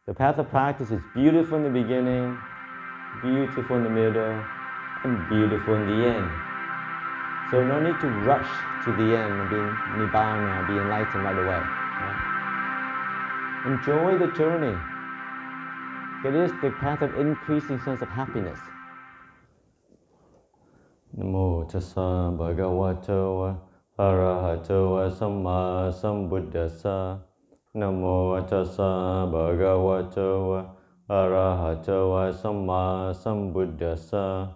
The path of practice is beautiful in the beginning, beautiful in the middle, and beautiful in the end. So no need to rush to the end and be nibbana, be enlightened right away. Right? Enjoy the journey. It is the path of increasing sense of happiness. Namo tassa bhagavato arahato samma sambuddhassa. Namo tassa bhagavato arahato samma sambuddhassa.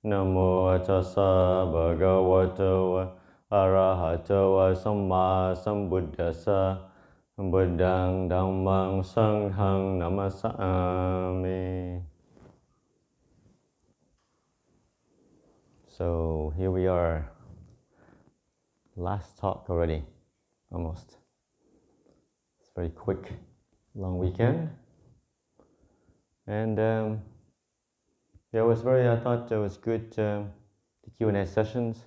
Namo tassa bhagavato arahato samma sambuddhassa. Buddhang dhammang sanghang namasami. So here we are, last talk already, almost. It's very quick, long weekend. And yeah, I thought it was good, the Q&A sessions.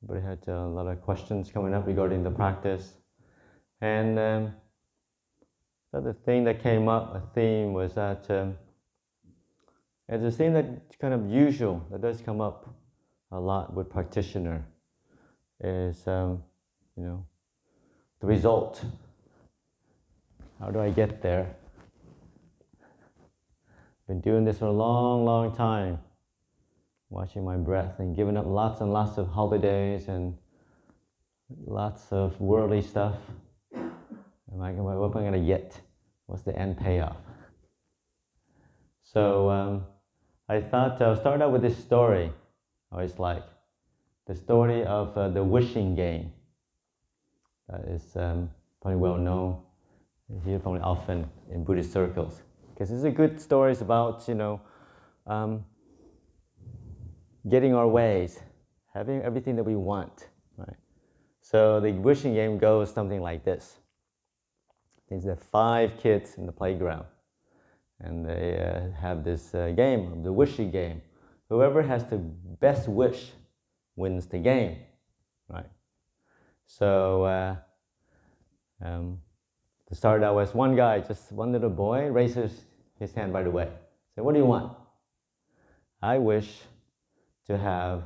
Everybody had a lot of questions coming up regarding the practice. And the other thing that came up, a theme, was that it's a thing that's kind of usual, that does come up a lot with practitioner, is the result. How do I get there? Been doing this for a long, long time, watching my breath and giving up lots and lots of holidays and lots of worldly stuff. What am I going to get? What's the end payoff? So I thought I'll start out with this story. I always like the story of the wishing game. That is probably well known. You hear probably often in Buddhist circles, because it's a good story. It's about getting our ways, having everything that we want. Right. So the wishing game goes something like this. There's 5 kids in the playground, and they have this game, the wishing game. Whoever has the best wish wins the game, right? So to start out with, one guy, just one little boy, raises his hand right away. So, what do you want? I wish to have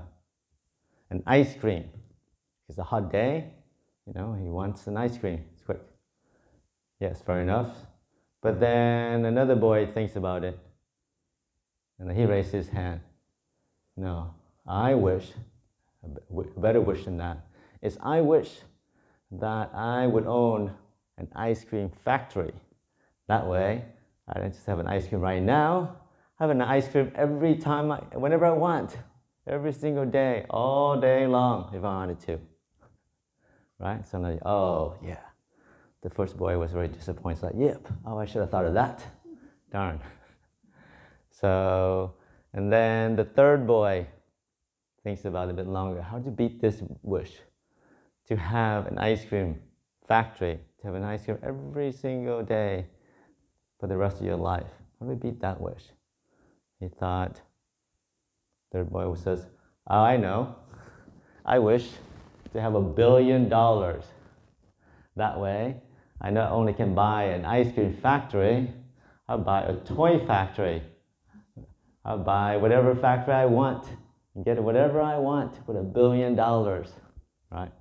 an ice cream. It's a hot day, he wants an ice cream. It's quick. Yes, fair enough. But then another boy thinks about it, and he raises his hand. No, I wish, a better wish than that, is I wish that I would own an ice cream factory. That way, I don't just have an ice cream right now, I have an ice cream every time, whenever I want, every single day, all day long, if I wanted to. Right? So I'm like, oh yeah. The first boy was very disappointed, like, yep, oh, I should have thought of that. Darn. So, and then the third boy thinks about it a bit longer. How to beat this wish? To have an ice cream factory, to have an ice cream every single day for the rest of your life. How do we beat that wish? He thought, third boy says, oh, I know. I wish to have $1 billion. That way, I not only can buy an ice cream factory, I'll buy a toy factory. I'll buy whatever factory I want and get whatever I want with $1 billion, right?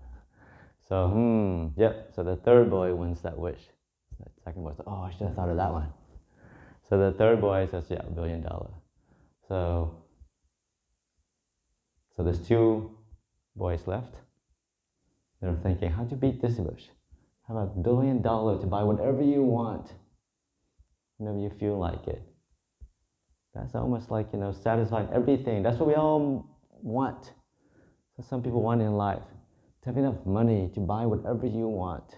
So, yep, so the third boy wins that wish. The second boy says, oh, I should have thought of that one. So the third boy says, yeah, $1 billion. So there's 2 boys left. They're thinking, how to beat this wish? How about $1 billion to buy whatever you want, whenever you feel like it? That's almost like, satisfying everything. That's what we all want. So some people want in life, to have enough money to buy whatever you want.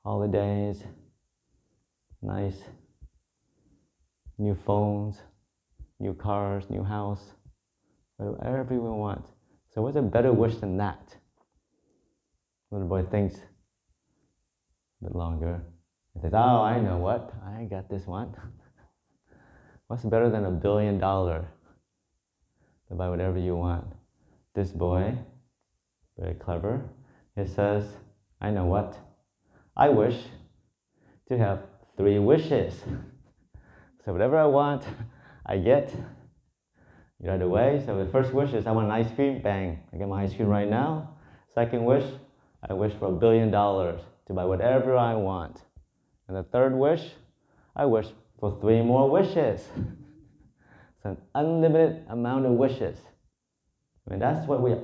Holidays, nice new phones, new cars, new house, whatever we want. So what's a better wish than that? Little boy thinks a bit longer. He says, oh, I know what. I got this one. What's better than $1 billion to buy whatever you want? This boy, very clever, he says, I know what. I wish to have 3 wishes. So whatever I want, I get right away. So the first wish is I want an ice cream, bang, I get my ice cream right now. Second wish, I wish for $1 billion to buy whatever I want. And the third wish, I wish for 3 more wishes. So an unlimited amount of wishes. I mean, that's what we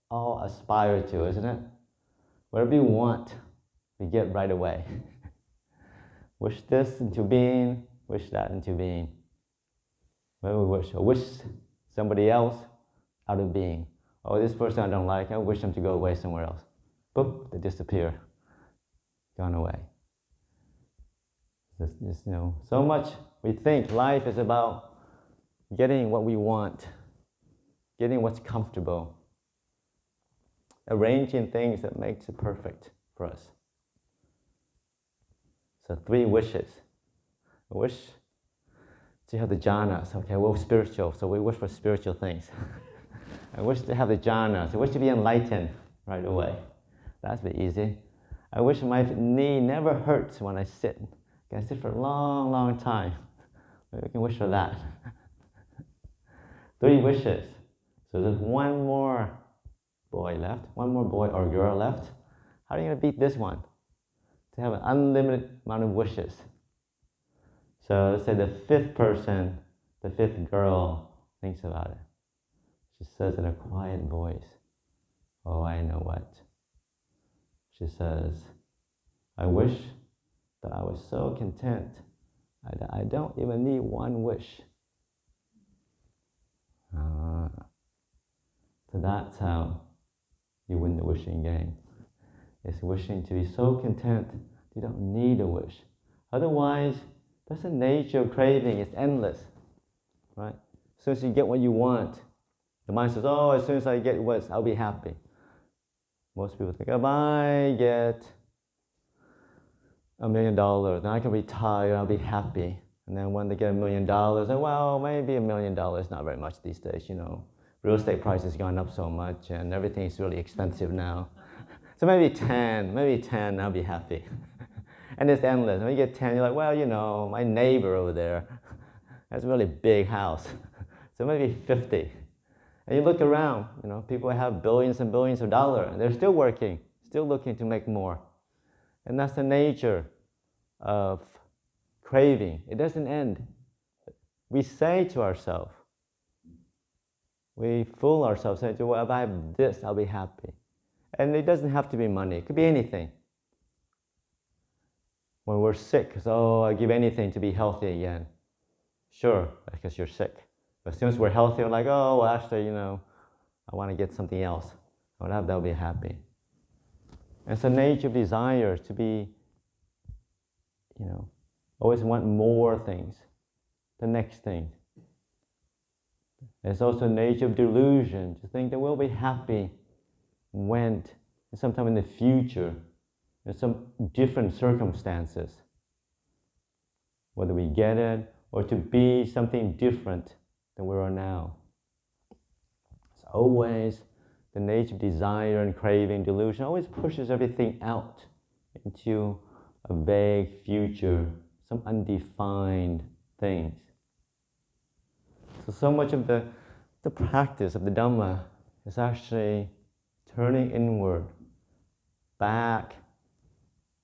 all aspire to, isn't it? Whatever you want, we get right away. Wish this into being, wish that into being. Whatever we wish, or wish somebody else out of being. Oh, this person I don't like, I wish them to go away somewhere else. Boop, they disappear, gone away. Just, so much we think life is about getting what we want, getting what's comfortable, arranging things that makes it perfect for us. So 3 wishes. I wish to have the jhanas. Okay, we're spiritual, so we wish for spiritual things. I wish to have the jhanas. I wish to be enlightened right away. That's a bit easy. I wish my knee never hurts when I sit. I can sit for a long, long time. Maybe we can wish for that. 3 wishes. So there's one more boy left, one more boy or girl left. How are you going to beat this one? To have an unlimited amount of wishes. So let's say the 5th person, the 5th girl, thinks about it. She says in a quiet voice, oh, I know what. She says, I wish that I was so content. I don't even need one wish. So that's how you win the wishing game. It's wishing to be so content you don't need a wish. Otherwise, that's the nature of craving. It's endless, right? As soon as you get what you want, the mind says, oh, as soon as I get what, I'll be happy. Most people think, if I get $1 million, then I can retire, I'll be happy. And then when they get $1 million, well, maybe $1 million is not very much these days, Real estate prices gone up so much and everything is really expensive now. So maybe 10, I'll be happy. And it's endless. When you get 10, you're like, well, my neighbor over there has a really big house. So maybe 50. And you look around, people have billions and billions of dollars, and they're still working, still looking to make more. And that's the nature of craving. It doesn't end. We say to ourselves, we fool ourselves, saying, well, if I have this, I'll be happy. And it doesn't have to be money. It could be anything. When we're sick, I give anything to be healthy again. Sure, because you're sick. But as soon as we're healthy, we're like, oh, well, actually, I want to get something else. That'll be happy. And it's a nature of desire to be, always want more things, the next thing. It's also a nature of delusion to think that we'll be happy when, sometime in the future, in some different circumstances, whether we get it or to be something different than we are now. It's always the nature of desire and craving, delusion, always pushes everything out into a vague future, some undefined things. So much of the practice of the Dhamma is actually turning inward, back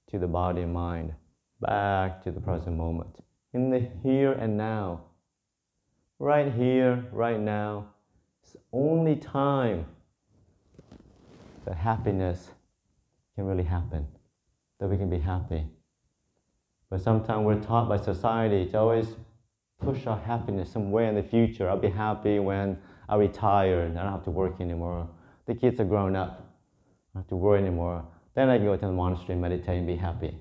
to the body and mind, back to the present moment, in the here and now. Right here, right now, it's the only time that happiness can really happen, that we can be happy. But sometimes we're taught by society to always push our happiness somewhere in the future. I'll be happy when I retire and I don't have to work anymore. The kids are grown up, I don't have to worry anymore. Then I can go to the monastery and meditate and be happy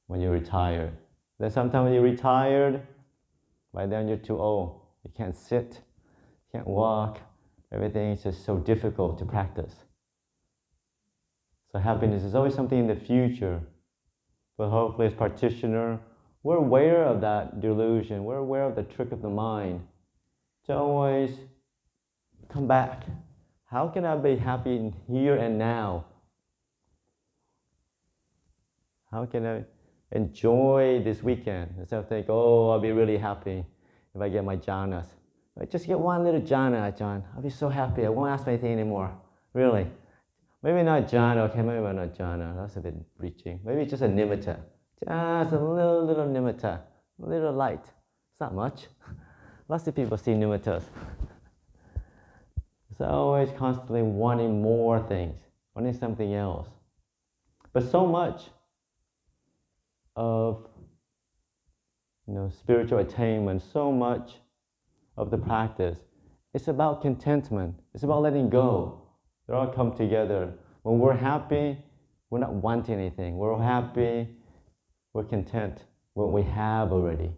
when you retire. Then sometimes when you're retired, by then you're too old. You can't sit, you can't walk. Everything is just so difficult to practice. So happiness is always something in the future. But hopefully as practitioner, we're aware of that delusion. We're aware of the trick of the mind to always come back. How can I be happy in here and now? How can I enjoy this weekend instead of think, oh, I'll be really happy if I get my jhanas. Just get one little jhana, Ajahn. I'll be so happy. I won't ask for anything anymore. Really. Maybe not jhana. Okay, maybe not jhana. That's a bit preaching. Maybe just a nimitta. Just a little nimitta. A little light. It's not much. Lots of people see nimittas. It's always constantly wanting more things, wanting something else. But so much of spiritual attainment, so much of the practice, it's about contentment. It's about letting go. They all come together. When we're happy, we're not wanting anything. We're happy, we're content with what we have already.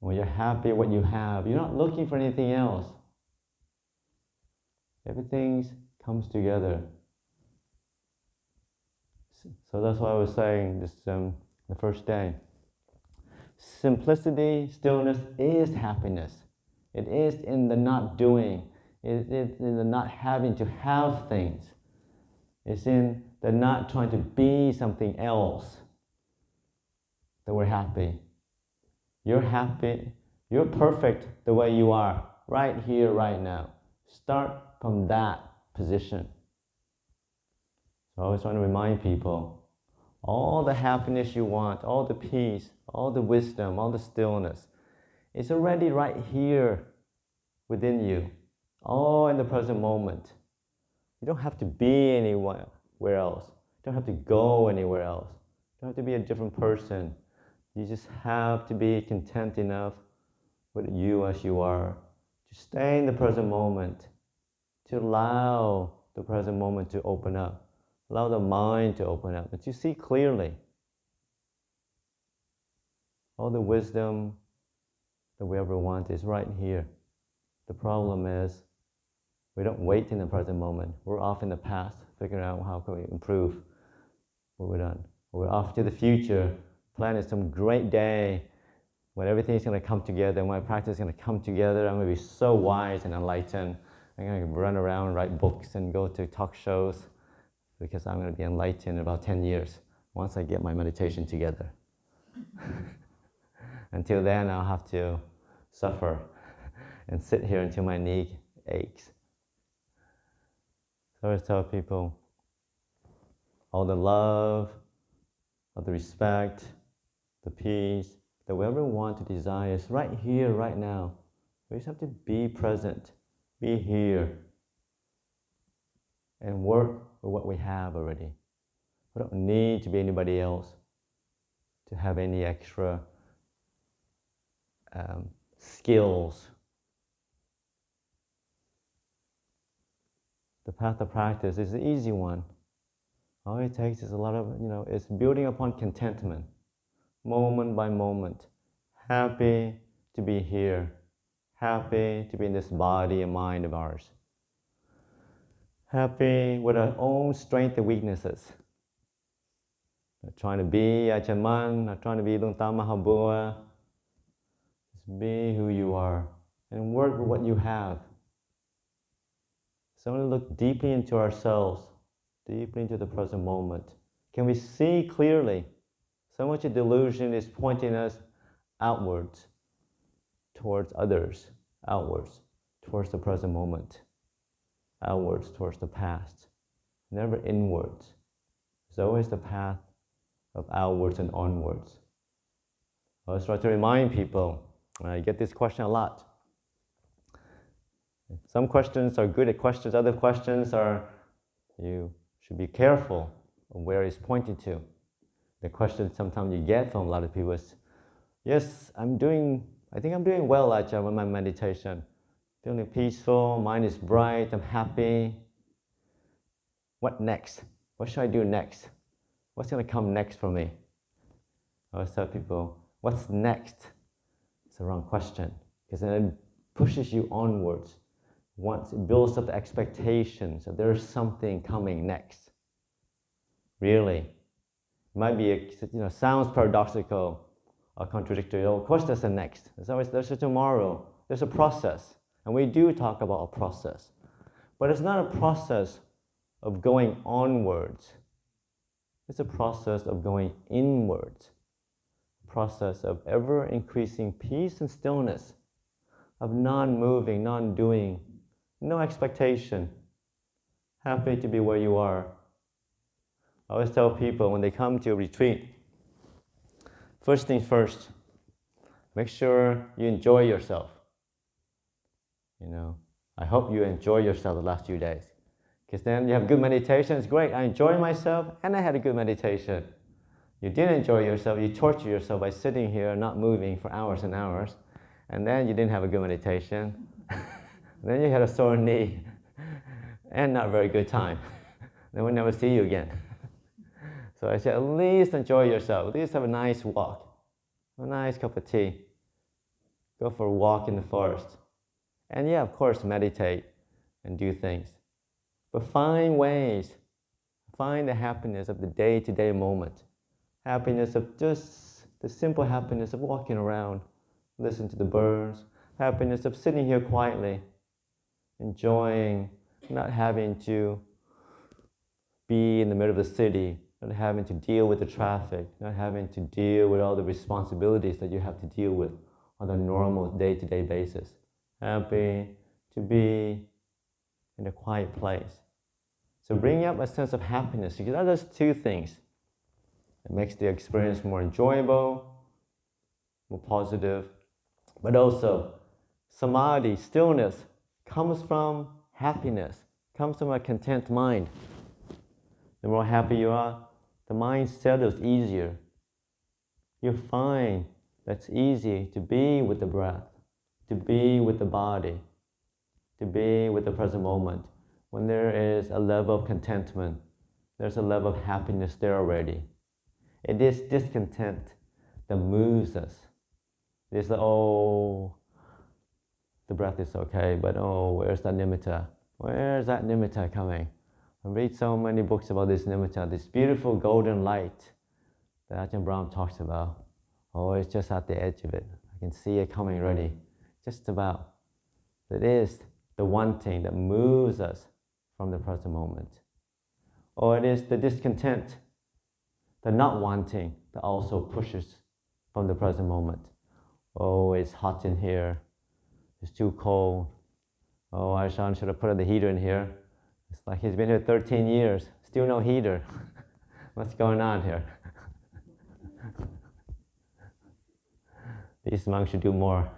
When you're happy what you have, you're not looking for anything else. Everything comes together. So that's why I was saying this the first day. Simplicity, stillness is happiness. It is in the not doing. It is in the not having to have things. It's in the not trying to be something else that we're happy. You're happy. You're perfect the way you are, right here, right now. Start from that position. So I always want to remind people, all the happiness you want, all the peace, all the wisdom, all the stillness, it's already right here within you, all in the present moment. You don't have to be anywhere else. You don't have to go anywhere else. You don't have to be a different person. You just have to be content enough with you as you are, to stay in the present moment, to allow the present moment to open up. Allow the mind to open up and to see clearly. All the wisdom that we ever want is right here. The problem is we don't wait in the present moment. We're off in the past, figuring out how can we improve what we've done. We're off to the future, planning some great day when everything's going to come together, and my practice is going to come together. I'm going to be so wise and enlightened. I'm going to run around, write books, and go to talk shows, because I'm going to be enlightened in about 10 years once I get my meditation together. Until then, I'll have to suffer and sit here until my knee aches. So I always tell people, all the love, all the respect, the peace that we ever want to desire is right here, right now. We just have to be present, be here, and work with what we have already. We don't need to be anybody else to have any extra skills. The path of practice is the easy one. All it takes is a lot of, it's building upon contentment, moment by moment. Happy to be here, happy to be in this body and mind of ours. Happy with our own strengths and weaknesses. Not trying to be Ajahn, not trying to be Dhamma Habua. Just be who you are and work with what you have. So I want to look deeply into ourselves, deeply into the present moment. Can we see clearly? So much of delusion is pointing us outwards, towards others, outwards, towards the present moment, outwards, towards the past, never inwards. It's always the path of outwards and onwards. I always try to remind people, and I get this question a lot. Some questions are good at questions, other questions are, you should be careful of where it's pointing to. The question sometimes you get from a lot of people is, yes, I think I'm doing well, Ajahn, with my meditation. Feeling peaceful, mind is bright, I'm happy. What next? What should I do next? What's going to come next for me? I always tell people, what's next? It's the wrong question, because then it pushes you onwards. Once it builds up the expectations that there's something coming next. Really. It might be, sounds paradoxical or contradictory. Oh, of course there's a next. There's a tomorrow. There's a process. And we do talk about a process. But it's not a process of going onwards. It's a process of going inwards, a process of ever-increasing peace and stillness, of non-moving, non-doing, no expectation, happy to be where you are. I always tell people when they come to a retreat, first things first, make sure you enjoy yourself. I hope you enjoy yourself the last few days. Because then you have good meditation, it's great. I enjoy myself and I had a good meditation. You didn't enjoy yourself, you torture yourself by sitting here not moving for hours and hours. And then you didn't have a good meditation. Then you had a sore knee and not a very good time. Then we'll never see you again. So I said, at least enjoy yourself. At least have a nice walk, a nice cup of tea. Go for a walk in the forest. And yeah, of course, meditate and do things. But find ways, find the happiness of the day-to-day moment. Happiness of just the simple happiness of walking around, listen to the birds. Happiness of sitting here quietly, enjoying, not having to be in the middle of the city, not having to deal with the traffic, not having to deal with all the responsibilities that you have to deal with on a normal day-to-day basis. Happy to be in a quiet place. So bring up a sense of happiness, because that does two things. It makes the experience more enjoyable, more positive, but also samadhi, stillness, comes from happiness, comes from a content mind. The more happy you are, the mind settles easier. You find that it's easy to be with the breath, to be with the body, to be with the present moment. When there is a level of contentment, there's a level of happiness there already. It is discontent that moves us. It's like, oh, the breath is okay, but oh, where's that nimitta? Where's that nimitta coming? I read so many books about this nimitta, this beautiful golden light that Ajahn Brahm talks about. Oh, it's just at the edge of it. I can see it coming already. Just about. It is the wanting that moves us from the present moment. Or it is the discontent, the not wanting that also pushes from the present moment. Oh, it's hot in here. It's too cold. Oh, Ajahn should have put the heater in here. It's like he's been here 13 years, still no heater. What's going on here? These monks should do more.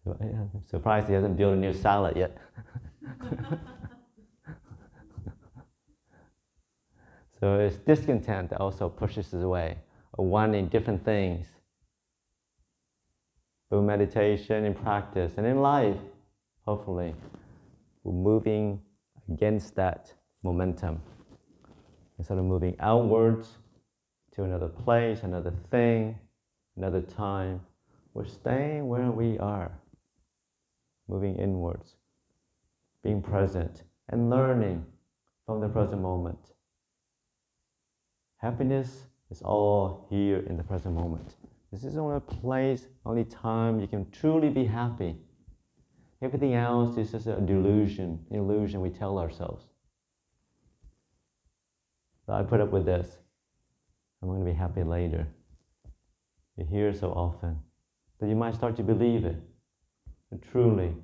I'm surprised he hasn't built a new salad yet. So it's discontent that also pushes us away, or wanting different things. Through meditation, in practice, and in life, hopefully, we're moving against that momentum. Instead of moving outwards to another place, another thing, another time, we're staying where we are, moving inwards, being present, and learning from the present moment. Happiness is all here in the present moment. This is the only place, only time you can truly be happy. Everything else is just a delusion, illusion we tell ourselves. So I put up with this. I'm going to be happy later. You hear it so often that you might start to believe it. But truly,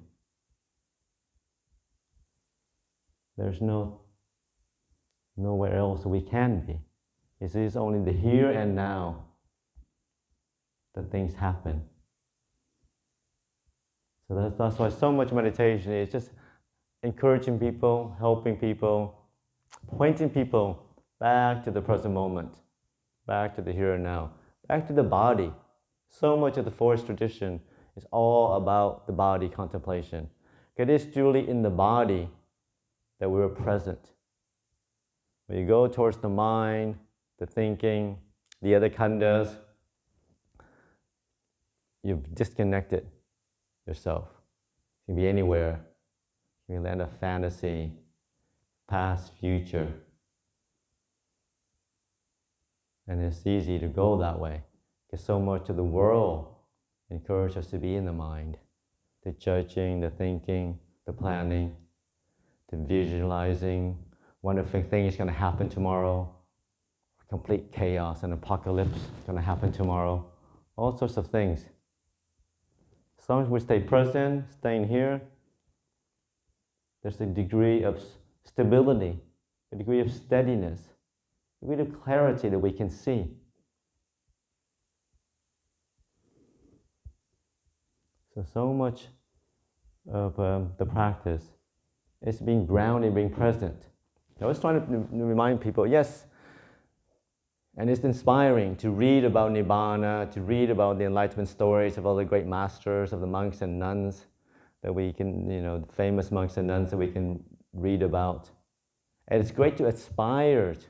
there's nowhere else we can be. It is only the here and now that things happen. So that's why so much meditation is just encouraging people, helping people, pointing people back to the present moment, back to the here and now, back to the body. So much of the forest tradition is all about the body contemplation. It is truly in the body that we're present. When you go towards the mind, the thinking, the other khandhas, you've disconnected yourself. You can be anywhere. You can land a fantasy, past, future. And it's easy to go that way, because so much of the world encourages us to be in the mind. The judging, the thinking, the planning, the visualizing, wonderful thing is going to happen tomorrow, complete chaos, an apocalypse is going to happen tomorrow, all sorts of things. As long as we stay present, staying here, there's a degree of stability, a degree of steadiness, a degree of clarity that we can see. So much of the practice is being grounded, being present. I was trying to remind people, yes, and it's inspiring to read about Nibbana, to read about the enlightenment stories of all the great masters, of the monks and nuns that we can, the famous monks and nuns that we can read about. And it's great to aspire to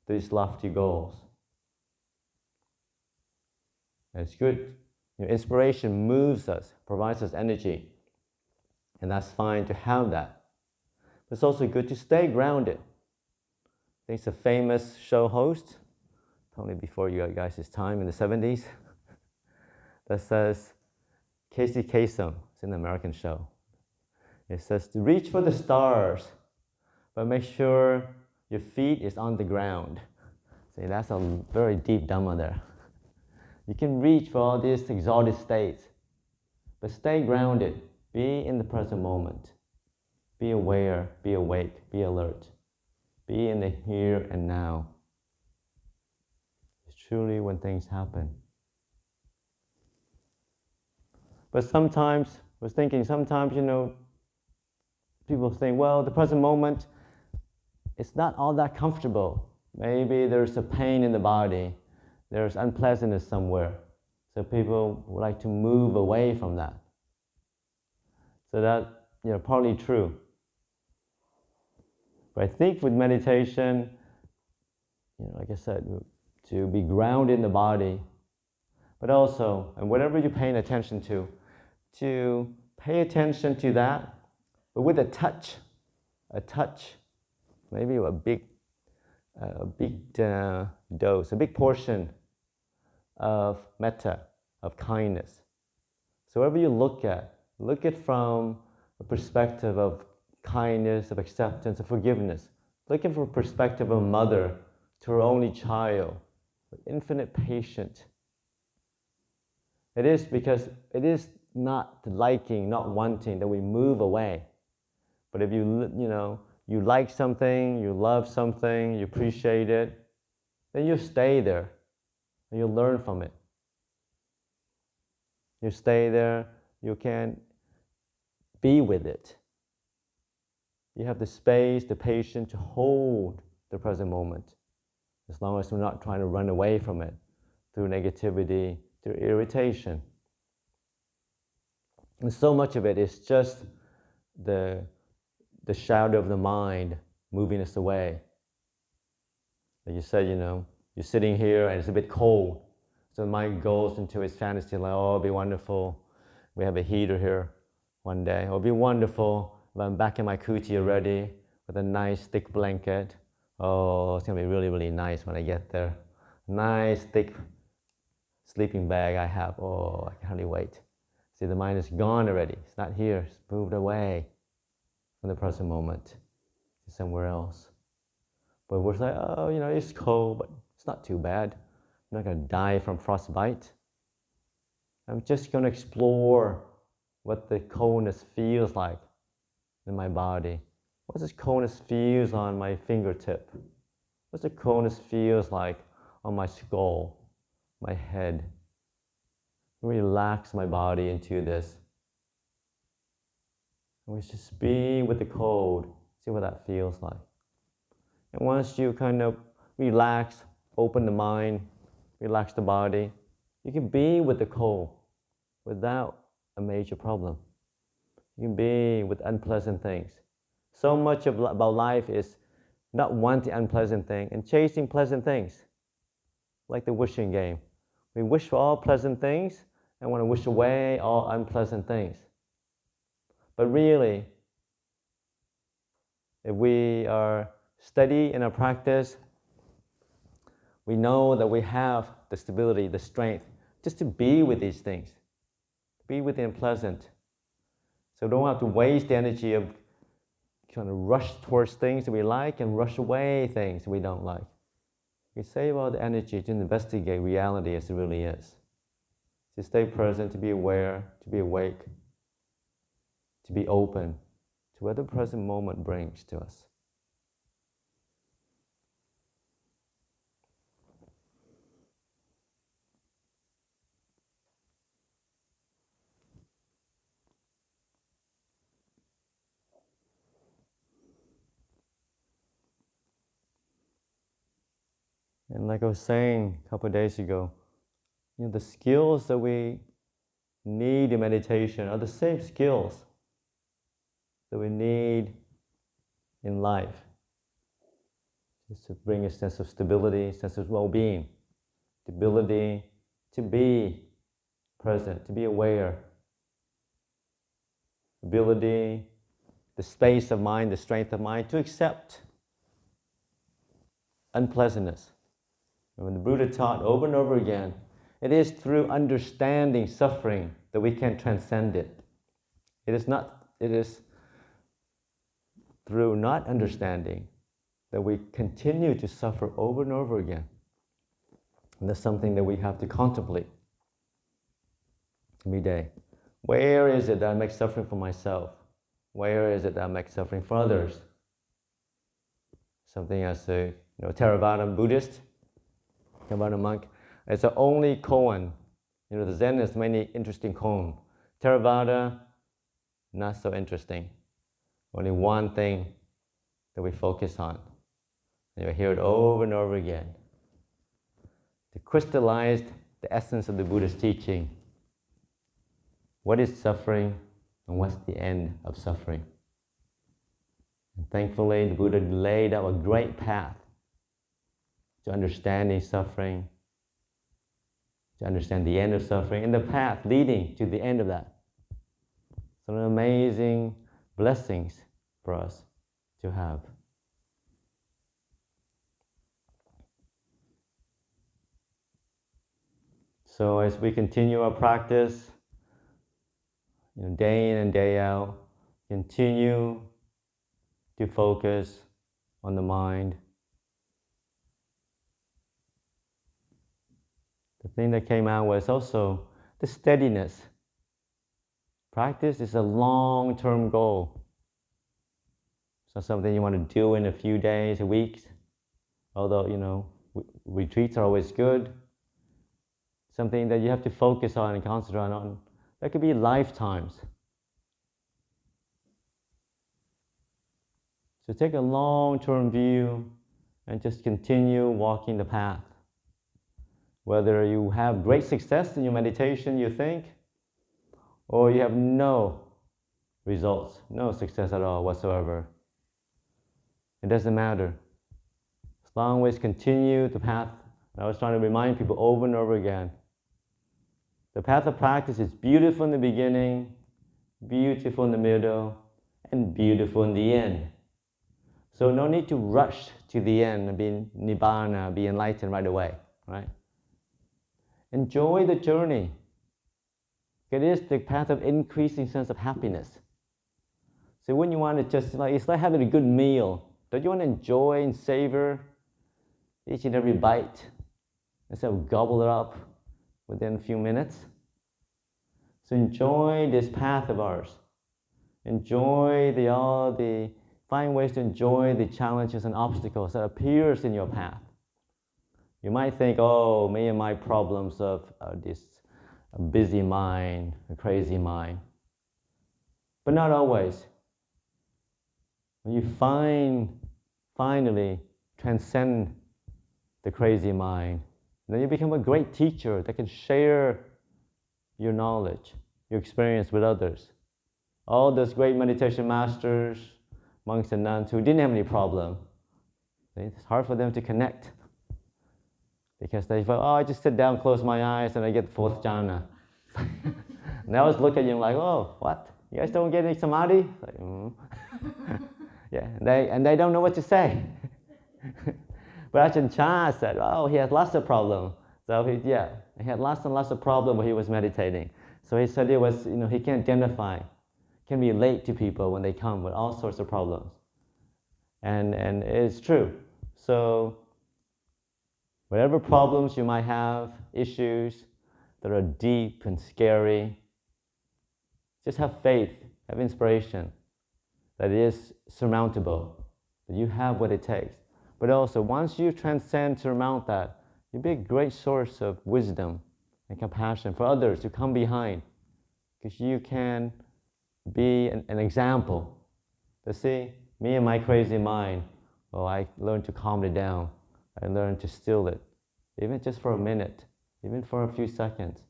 these lofty goals. And it's good. Inspiration moves us, provides us energy. And that's fine to have that. But it's also good to stay grounded. I think it's a famous show host, probably before you guys' time in the 70s, that says, Casey Kasem, it's an American show. It says, to reach for the stars, but make sure your feet is on the ground. See, that's a very deep Dhamma there. You can reach for all these exalted states, but stay grounded. Be in the present moment. Be aware, be awake, be alert. Be in the here and now. It's truly when things happen. But sometimes, I was thinking, sometimes, people think, well, the present moment, it's not all that comfortable. Maybe there's a pain in the body. There's unpleasantness somewhere. So people would like to move away from that. So that, partly true. But I think with meditation, like I said, to be grounded in the body, but also, and whatever you're paying attention to pay attention to that, but with a touch, maybe a big dose, a big portion of metta, of kindness. So wherever you look it from a perspective of kindness, of acceptance, of forgiveness. Look it from a perspective of a mother to her only child, with infinite patience. It is because it is not liking, not wanting that we move away. But if you like something, you love something, you appreciate it, then you stay there and you learn from it. You stay there, you can be with it. You have the space, the patience to hold the present moment, as long as we're not trying to run away from it through negativity, through irritation. And so much of it is just the shadow of the mind moving us away. Like you said, you're sitting here and it's a bit cold. So the mind goes into its fantasy like, oh, it'll be wonderful. We have a heater here one day. It'll be wonderful if I'm back in my kuti already with a nice thick blanket. Oh, it's gonna be really, really nice when I get there. Nice thick sleeping bag I have. Oh, I can't hardly wait. See, the mind is gone already. It's not here. It's moved away from the present moment to somewhere else. But we're like, oh, it's cold, but it's not too bad. I'm not going to die from frostbite. I'm just going to explore what the coldness feels like in my body. What this coldness feels on my fingertip? What the coldness feels like on my skull, my head? Relax my body into this. And we just be with the cold, see what that feels like. And once you kind of relax, open the mind, relax the body, you can be with the cold without a major problem. You can be with unpleasant things. So much about life is not wanting unpleasant things and chasing pleasant things, like the wishing game. We wish for all pleasant things and want to wish away all unpleasant things. But really, if we are steady in our practice, we know that we have the stability, the strength, just to be with these things, be with the unpleasant. So don't have to waste the energy of kind of rush towards things that we like and rush away things we don't like. We save all the energy to investigate reality as it really is. To stay present, to be aware, to be awake, to be open to what the present moment brings to us. And like I was saying a couple of days ago, the skills that we need in meditation are the same skills that we need in life, just to bring a sense of stability, sense of well-being, the ability to be present, to be aware, ability, the space of mind, the strength of mind to accept unpleasantness. And when the Buddha taught over and over again, it is through understanding suffering that we can transcend it. It is through not understanding that we continue to suffer over and over again. And that's something that we have to contemplate every day. Where is it that I make suffering for myself? Where is it that I make suffering for others? Something as a Theravadin Buddhist, Khemavaro monk, it's the only koan. The Zen has many interesting koan. Theravada, not so interesting. Only one thing that we focus on. And you hear it over and over again. To crystallize the essence of the Buddha's teaching. What is suffering and what's the end of suffering? And thankfully, the Buddha laid out a great path to understanding suffering, to understand the end of suffering, and the path leading to the end of that. Some amazing blessings for us to have. So as we continue our practice, day in and day out, continue to focus on the mind. The thing that came out was also the steadiness. Practice is a long-term goal. It's not something you want to do in a few days, weeks. Although, retreats are always good. Something that you have to focus on and concentrate on. That could be lifetimes. So take a long-term view and just continue walking the path. Whether you have great success in your meditation, you think, or you have no results, no success at all whatsoever. It doesn't matter. As long as we continue the path, I was trying to remind people over and over again, the path of practice is beautiful in the beginning, beautiful in the middle, and beautiful in the end. So no need to rush to the end and be nibbana, be enlightened right away, right? Enjoy the journey. It is the path of increasing sense of happiness. So when you want to just, it's like having a good meal. Don't you want to enjoy and savor each and every bite instead of gobble it up within a few minutes? So enjoy this path of ours. Enjoy find ways to enjoy the challenges and obstacles that appears in your path. You might think, me and my problems of this busy mind, a crazy mind. But not always. When you finally transcend the crazy mind, then you become a great teacher that can share your knowledge, your experience with others. All those great meditation masters, monks and nuns who didn't have any problem, it's hard for them to connect. Because they thought, I just sit down, close my eyes, and I get the fourth jhana. And I always look at you like, what? You guys don't get any samadhi? Yeah, and they don't know what to say. But Ajahn Chah said, he has lots of problems. So he had lots and lots of problems when he was meditating. So he said he can identify, can relate to people when they come with all sorts of problems. And it's true. So whatever problems you might have, issues that are deep and scary, just have faith, have inspiration that it is surmountable, that you have what it takes. But also, once you transcend, surmount that, you'll be a great source of wisdom and compassion for others to come behind, because you can be an example. To see, me and my crazy mind, oh, I learned to calm it down. I learned to still it, even just for a minute, even for a few seconds.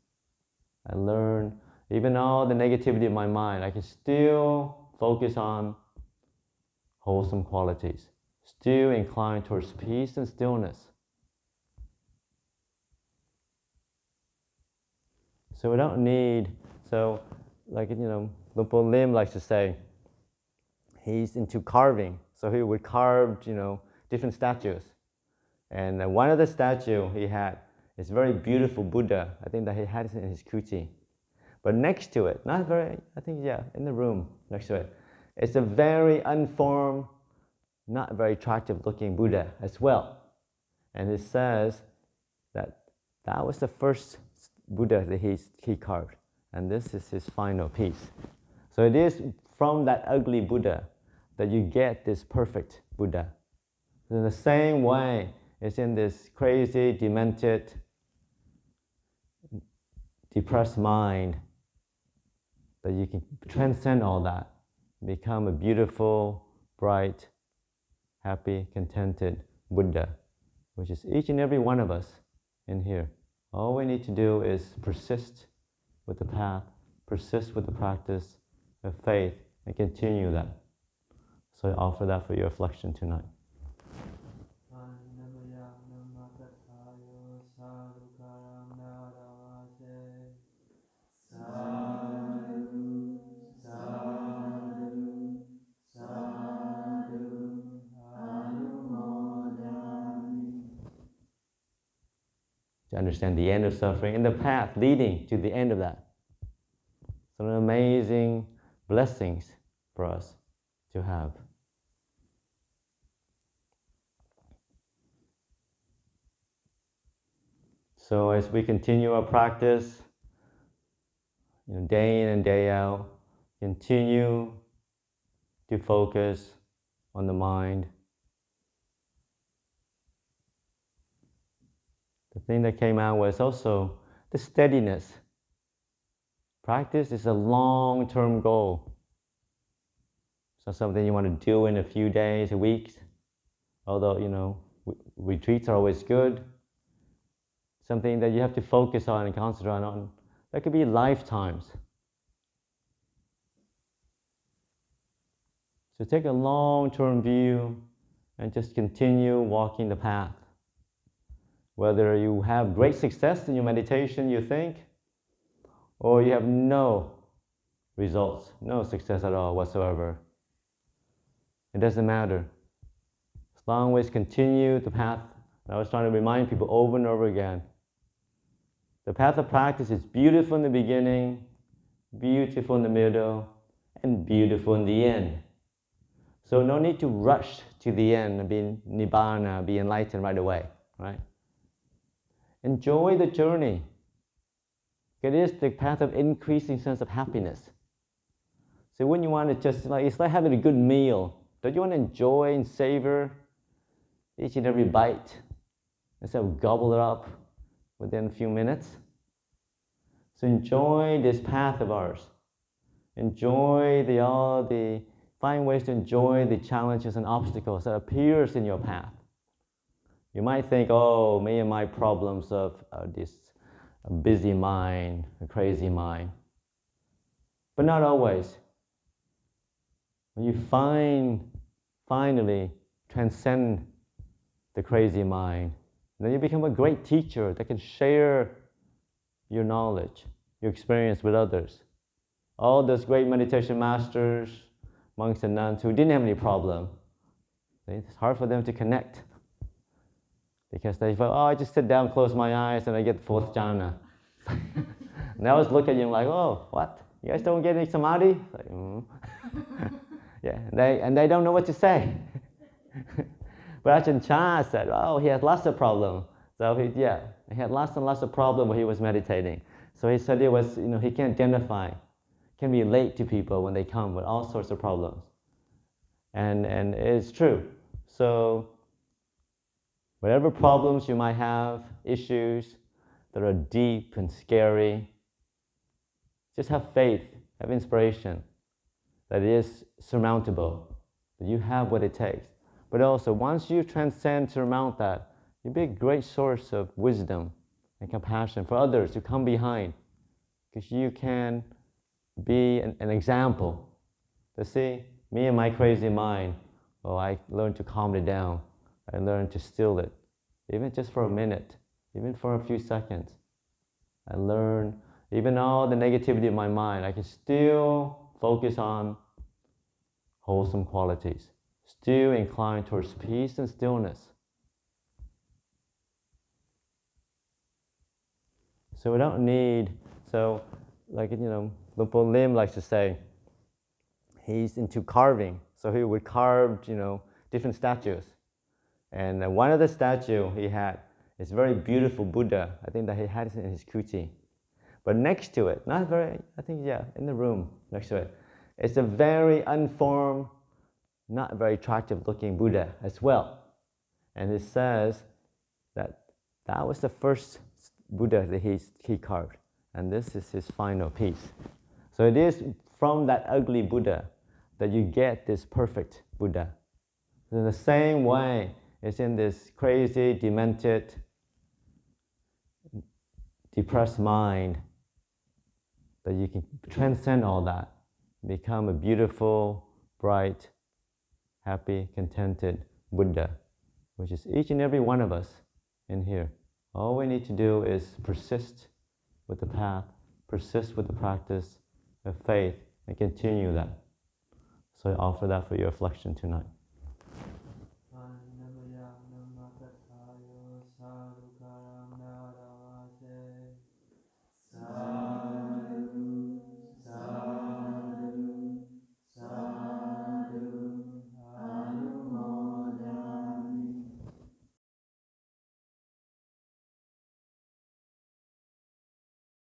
I learned, even all the negativity in my mind, I can still focus on wholesome qualities, still inclined towards peace and stillness. So we don't need, so like, Lupo Lim likes to say, he's into carving. So he would carve, different statues. And one of the statue he had is very beautiful Buddha. I think that he had it in his kuti. But next to it, not very, I think, yeah, in the room next to it, it's a very unformed, not very attractive looking Buddha as well. And it says that that was the first Buddha that he carved. And this is his final piece. So it is from that ugly Buddha that you get this perfect Buddha. In the same way, it's in this crazy, demented, depressed mind that you can transcend all that, become a beautiful, bright, happy, contented Buddha, which is each and every one of us in here. All we need to do is persist with the path, persist with the practice of faith, and continue that. So I offer that for your reflection tonight. To understand the end of suffering and the path leading to the end of that. Some amazing blessings for us to have. So as we continue our practice, day in and day out, continue to focus on the mind. The thing that came out was also the steadiness. Practice is a long-term goal. It's not something you want to do in a few days, weeks. Although, retreats are always good. Something that you have to focus on and concentrate on. That could be lifetimes. So take a long-term view and just continue walking the path. Whether you have great success in your meditation, you think, or you have no results, no success at all whatsoever. It doesn't matter. As long as we continue the path, and I was trying to remind people over and over again, the path of practice is beautiful in the beginning, beautiful in the middle, and beautiful in the end. So no need to rush to the end and be nibbana, be enlightened right away, right? Enjoy the journey. It is the path of increasing sense of happiness. So when you want to just, it's like having a good meal. Don't you want to enjoy and savor each and every bite instead of gobble it up within a few minutes? So enjoy this path of ours. Enjoy find ways to enjoy the challenges and obstacles that appears in your path. You might think, oh, me and my problems of this busy mind, a crazy mind. But not always. When you finally transcend the crazy mind, then you become a great teacher that can share your knowledge, your experience with others. All those great meditation masters, monks and nuns who didn't have any problem, it's hard for them to connect. Because they felt, I just sit down, close my eyes, and I get the fourth jhana. And I always look at you like, oh, what? You guys don't get any samadhi? Like, Yeah, and they don't know what to say. But Ajahn Chah said, oh, he had lots of problems. So he had lots and lots of problems when he was meditating. So he said it was, he can't identify, can relate to people when they come with all sorts of problems. And it's true. So whatever problems you might have, issues that are deep and scary, just have faith, have inspiration that it is surmountable, that you have what it takes. But also, once you transcend, surmount that, you'll be a great source of wisdom and compassion for others to come behind, because you can be an example. To see, me and my crazy mind, I learned to calm it down. I learned to still it, even just for a minute, even for a few seconds. I learned, even all the negativity in my mind, I can still focus on wholesome qualities, still inclined towards peace and stillness. So we don't need, Lupo Lim likes to say, he's into carving, so he would carve, different statues. And one of the statue he had is very beautiful Buddha. I think that he had it in his kuti. But next to it, in the room next to it, it's a very unformed, not very attractive looking Buddha as well. And it says that was the first Buddha that he carved. And this is his final piece. So it is from that ugly Buddha that you get this perfect Buddha. In the same way, it's in this crazy, demented, depressed mind that you can transcend all that, become a beautiful, bright, happy, contented Buddha, which is each and every one of us in here. All we need to do is persist with the path, persist with the practice of faith, and continue that. So I offer that for your reflection tonight.